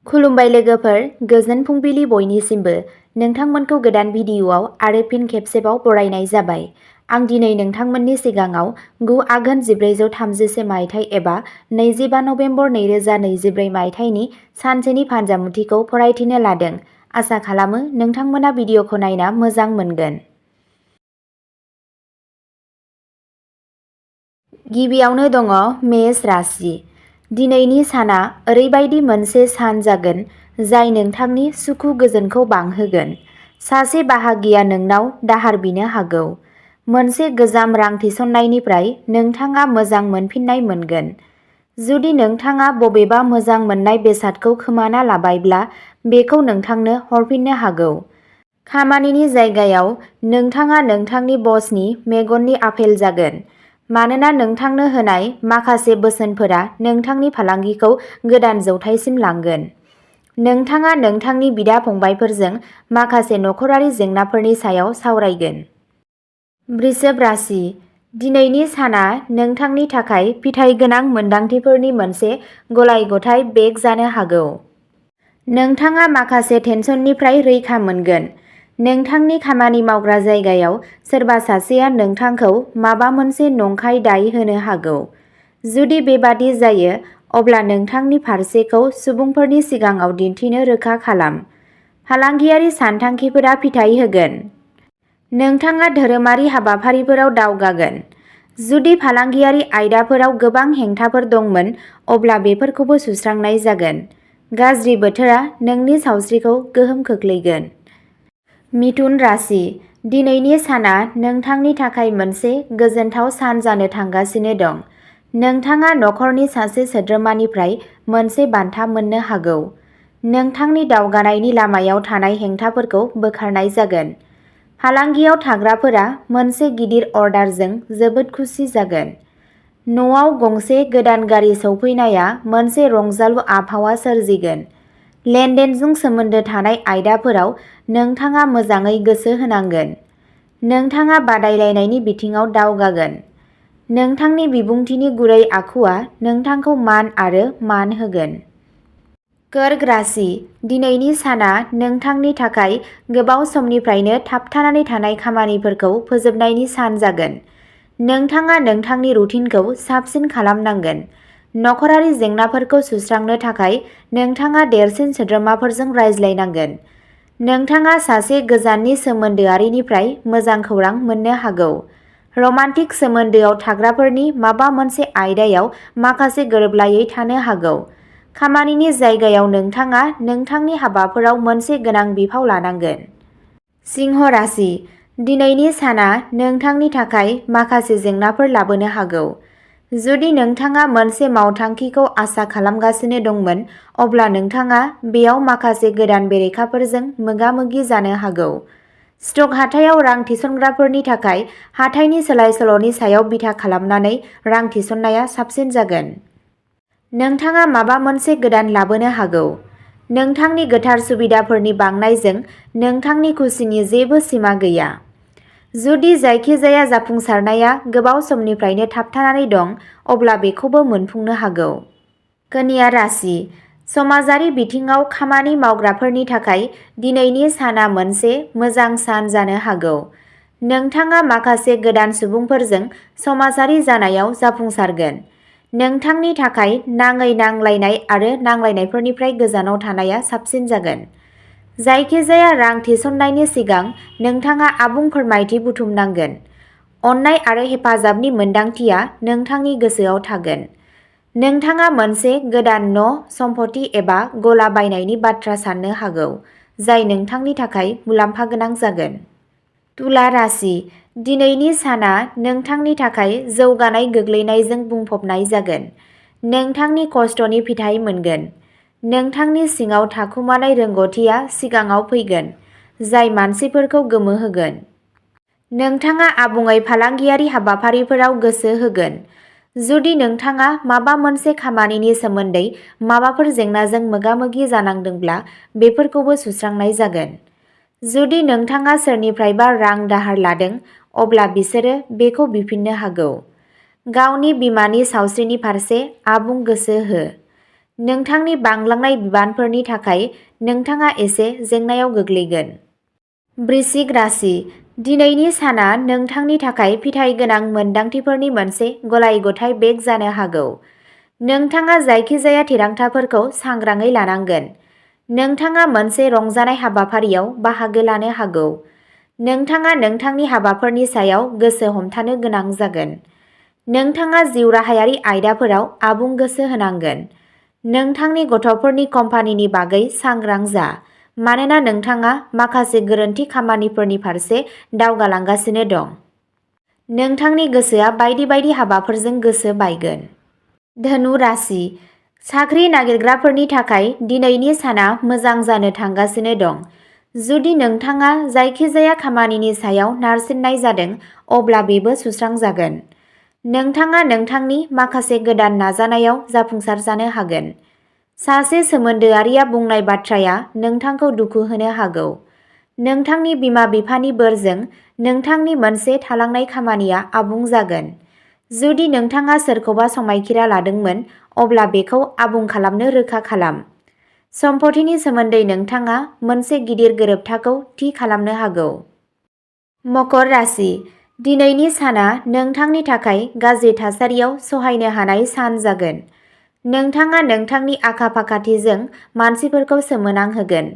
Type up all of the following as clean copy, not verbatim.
खुलुमबाय लोगोफोर, गोजोन फुंबिलि बयनिसिमबो। नोंथांमोनखौ गोदान भिडिअ'आव आरो फिन खेबसेबाव बरायनाय जाबाय। आं दिनै नोंथांमोननि सिगाङाव 9 आघोन 1431 मायथाइ एबा 25 नभेम्बर 2024 मायथाइनि सानसेनि फान्जामुथिखौ फरायथिनो लादों। आसा खालामो नोंथांमोना भिडिअ'खौ नायना मोजां मोनगोन। गिबियावनो दङ मेष राशि। दिनैनि साना ओरैबायदि मोनसे सान जागोन जाय नोंथांनि सुखु गोजोनखौ बांहोगोन। सासे बाहागिया नोंनाव दाहार बिनो हागौ। मोनसे गोजाम रां थिसननायनिफ्राय नोंथाङा मोजां मोनफिननाय मोनगोन। जुदि नोंथाङा बबेबा मोजां मोननाय बेसादखौ खोमाना लाबायब्ला बेखौ नोंथांनो हरफिननो हागौ। खामानिनि जायगायाव नोंथाङा नोंथांनि बसनि मेगननि आपेल जागोन। मानोना नोंथांनो होनाय माखासे बोसोनफोरा नोंथांनि फालांगिखौ गोदान जौथायसिम लांगोन। नोंथाङा नोंथांनि बिदा-फंबायफोरजों माखासे नखरारि जेंनाफोरनि सायाव सावरायगोन। वृषभ राशि। दिनैनि साना नोंथांनि थाखाय फिथाइ गोनां मोनदांथिफोरनि मोनसे गलाय-गथाय बेग जानो हागौ। नोंथाङा माखासे टेनसननिफ्राय रैखा मोनगोन। नोंथांनि खामानि मावग्रा जायगायाव सोरबा सासेया नोंथांखौ माबा मोनसे नंखाय दाय होनो हागौ। जुदि बेबादि जायो, अब्ला नोंथांनि फारसेखौ सुबुंफोरनि सिगाङाव दिन्थिनो रोखा खालाम। फालांगियारि सानथांखिफोरा फिथाय होगोन। नोंथाङा धोरोमारि हाबाफारिफोराव दावगागोन। जुदि फालांगियारि आयदाफोराव गोबां हेंथाफोर दंमोन, अब्ला बेफोरखौबो सुस्रांनाय जागोन। गाज्रि बोथोरा नोंनि सावस्रिखौ गोहोम खोख्लैगोन। मिथुन राशि। दिनैनि साना नोंथांनि थाखाय मोनसे गोजोनथाव सान जानो थांगासिनो दं। नोंथाङा नखरनि सासे सोद्रोमानिफ्राय मोनसे बान्था मोननो हागौ। नोंथांनि दावगानायनि लामायाव थानाय हेंथाफोरखौ बोखारनाय जागोन। फालांगियाव थाग्राफोरा मोनसे गिदिर अर्डारजों जोबोद खुसि जागोन। न'आव गंसे गोदान गारि सौफैनाया मोनसे रंजालु आबहावा सोरजिगोन। लेनदेनजों सोमोन्दो थानाय आयदाफोराव नोंथाङा मोजाङै गोसो होनांगोन। नोंथाङा बादायलायनायनि बिथिङाव दावगागोन। नोंथांनि बिबुंथिनि गुरै आखुआ नोंथांखौ मान आरो मान होगोन। कर्क राशि। दिनैनि साना नोंथांनि थाखाय गोबाव समनिफ्रायनो थाबथानानै थानाय खामानिफोरखौ फोजोबनायनि सान जागोन। नोंथाङा नोंथांनि रुटिनखौ साबसिन खालामनांगोन। नखरारि जेंनाफोरखौ सुस्रांनो थाखाय नोंथाङा देरसिन सोद्रोमाफोरजों रायज्लायनांगोन। नोंथाङा सासे गोजाननि सोमोन्दोआरिनिफ्राय मोजां खौरां मोननो हागौ। रमान्टिक सोमोन्दोआव थाग्राफोरनि माबा मोनसे आयदायाव माखासे गोरोबलायै थानो हागौ। खामानिनि जायगायाव नोंथाङा नोंथांनि हाबाफोराव मोनसे गोनां बिफाव लानांगोन। सिंह राशि। दिनैनि साना नोंथांनि थाखाय माखासे जेंनाफोर लाबोनो हागौ। जुदि नोंथाङा मोनसे मावथांखिखौ आसा खालामगासिनो दंमोन, अब्ला नोंथाङा बेयाव माखासे गोदान बेरेखाफोरजों मोगा-मोगि जानो हागौ। स्टक हाथायाव रां थिसनग्राफोरनि थाखाय हाथाइनि सोलाय-सोल'नि सायाव बिथा खालामनानै रां थिसननाया साबसिन जागोन। नोंथाङा माबा मोनसे गोदान लाबोनो हागौ। नोंथांनि गोथार सुबिदाफोरनि बांनायजों नोंथांनि खुसिनि जेबो सिमा गैया। जुदि जायखिजाया जाफुंसारनाया गोबाव समनिफ्रायनो थाबथानानै दं, अब्ला बेखौबो मोनफुंनो हागौ। कन्या राशि। समाजारि बिथिङाव खामानि मावग्राफोरनि थाखाय दिनैनि साना मोनसे मोजां सान जानो हागौ। नोंथाङा माखासे गोदान सुबुंफोरजों समाजारि जानायाव जाफुंसारगोन। नोंथांनि थाखाय नाङै नांलायनाय आरो नांलायनायफोरनिफ्राय गोजानाव थानाया साबसिन जागोन। जायखिजाया रां थिसननायनि सिगां नोंथाङा आबुं फोरमायथि बुथुमनांगोन। अननाय आरो हेफाजाबनि मोनदांथिया नोंथांनि गोसोआव थागोन। नोंथाङा मोनसे गोदान सम्पथि एबा गला बायनायनि बाथ्रा साननो हागौ, जाय नोंथांनि थाखाय मुलाम्फा गोनां जागोन। तुला राशि। दिनैनि साना नोंथांनि थाखाय जौगानाय गोग्लैनायजों बुंफबनाय जागोन। नोंथांनि खस्थ'नि फिथाइ मोनगोन। नोंथांनि सिङाव थाखुमानाय रोंग'थिआ सिगाङाव फैगोन, जाय मानसिफोरखौ गोमोहोगोन। नोंथाङा आबुङै फालांगियारि हाबाफारिफोराव गोसो होगोन। जुदि नोंथाङा माबा मोनसे खामानिनि सोमोन्दै माबाफोर जेंनाजों मोगा-मोगि जानांदोंब्ला बेफोरखौबो सुस्रांनाय जागोन। जुदि नोंथाङा सोरनिफ्रायबा रां दाहार लादों, अब्ला बिसोरो बेखौ बिफिननो हागौ। गावनि बिमानि सावस्रिनि फारसे आबुं गोसो हो। नोंथांनि बांलांनाय बिबानफोरनि थाखाय नोंथाङा एसे जेंनायाव गोग्लैगोन। वृश्चिक राशि, दिनैनि साना नोंथांनि थाखाय फिथाइ गोनां मोनदांथिफोरनि मोनसे गलाय-गथाय बेग जानो हागौ। नोंथाङा जायखिजाया थिरांथाफोरखौ सांग्राङै लानांगोन। नोंथाङा मोनसे रंजानाय हाबाफारियाव बाहागो लानो हागौ। नोंथाङा नोंथांनि हाबाफोरनि सायाव गोसो हमथानो गोनां जागोन। नोंथाङा जिउराहायारि आयदाफोराव आबुं गोसो होनांगोन। नोंथांनि गथ'फोरनि कम्पानिनि बागै सांग्रां जा, मानोना नोंथाङा माखासे गोरोन्थि खामानिफोरनि फारसे दावगालांगासिनो दं। नोंथांनि गोसोआ बायदि बायदि हाबाफोरजों गोसो बायगोन। धनु राशि, साख्रि नागिरग्राफोरनि थाखाय दिनैनि साना मोजां जानो थांगासिनो दं। जुदि नोंथाङा जायखिजाया खामानिनि सायाव नारसिननाय जादों, अब्ला बेबो सुस्रांजागोन। नोंथाङा नोंथांनि माखासे गोदान नाजानायाव जाफुंसार जानो हागोन। सासे सोमोन्दोआरिया बुंनाय बाथ्राया नोंथांखौ दुखु होनो हागौ। नोंथांनि बिमा-बिफानि बोरजों नोंथांनि मोनसे थालांनाय खामानिया आबुं जागोन। जुदि नोंथाङा सोरखौबा समायखिरा लादोंमोन, अब्ला बेखौ आबुं खालामनो रोखा खालाम। सम्पथिनि सोमोन्दै नोंथाङा मोनसे गिदिर गोरोबथाखौ थि खालामनो हागौ। मकर राशि, दिनैनि साना नोंथांनि थाखाय गाज्रि थासारियाव सहायनो हानाय सान जागोन। नोंथाङा नोंथांनि आखा-फाखाथिजों मानसिफोरखौ सोमोनांहोगोन।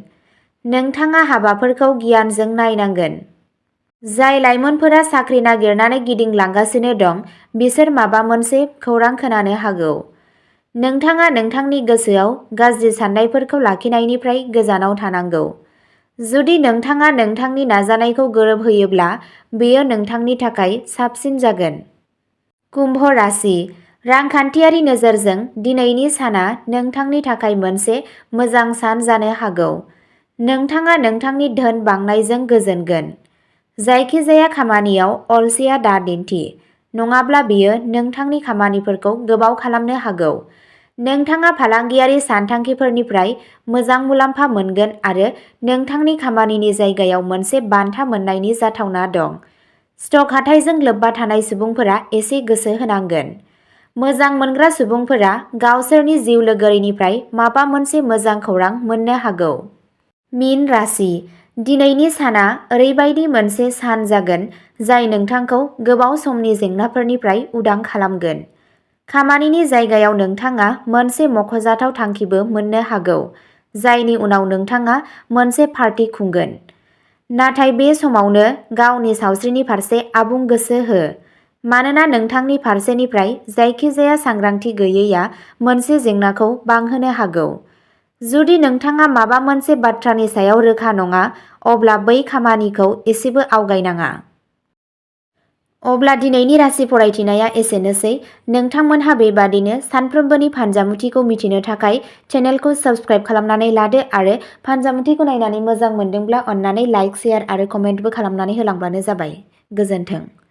नोंथाङा हाबाफोरखौ गियानजों नायनांगोन। जाय लाइमोनफोरा साख्रि नागिरनानै गिदिंलांगासिनो दं, बिसोर माबा मोनसे खौरां खोनानो हागौ। नोंथाङा नोंथांनि गोसोआव गाज्रि साननायफोरखौ लाखिनायनिफ्राय गोजानाव थानांगौ। जुदि नोंथाङा नोंथांनि नाजानायखौ गोरोबहोयोब्ला, बेयो नोंथांनि थाखाय साबसिन जागोन। कुम्भ राशि, रांखान्थियारि नोजोरजों दिनैनि साना नोंथांनि थाखाय मोनसे मोजां सान जानो हागौ। नोंथाङा नोंथांनि धोन बांनायजों गोजोनगोन। जायखिजाया खामानियाव अलसिया दादिन्थि, नङाब्ला बेयो नोंथांनि खामानिफोरखौ गोबाव खालामनो हागौ। नोंथाङा फालांगियारि सानथांखिफोरनिफ्राय मोजां मुलाम्फा मोनगोन आरो नोंथांनि खामानिनि जायगायाव मोनसे बान्था मोन्नायनि जाथावना दं। स्टक हाथाइजों लोब्बा थानाय सुबुंफोरा एसे गोसो होनांगोन। मोजां मोनग्रा सुबुंफोरा गावसोरनि जिउ लोगोरिनिफ्राय माबा मोनसे मोजां खौरां मोननो हागौ। मीन राशि, दिनैनि साना ओरैबायदि मोनसे सान जागोन जाय नोंथांखौ गोबाव समनि जेंनाफोरनिफ्राय उदां खालामगोन। खामानिनि जायगायाव नोंथाङा मोनसे मख'जाथाव थांखिबो मोननो हागौ, जायनि उनाव नोंथाङा मोनसे पार्टी खुंगोन। नाथाय बे समावनो गावनि सावस्रिनि फारसे आबुं गोसो हो, मानोना नोंथांनि फारसेनिफ्राय जायखिजाया सांग्रांथि गैयैआ मोनसे जेंनाखौ बांहोनो हागौ। जुदि नोंथाङा माबा मोनसे बाथ्रानि सायाव रोखा नङा, अब्ला बै खामानिखौ एसेबो आवगायनाङा। अब्ला दिनैनि राशि फरायथिनाया एसेनोसै। नोंथांमोनहा बेबादिनो सानफ्रोमबोनि फानजामुथिखौ मिथिनो थाखाय चेनेलखौ साबस्क्राइब खालामनानै लादो आरो फानजामुथिखौ नायनानै मोजां मोनदोंब्ला अन्नानै लाइक, शेयार आरो कमेन्टबो खालामनानै होलांब्लानो जाबाय। गोजोन्थों।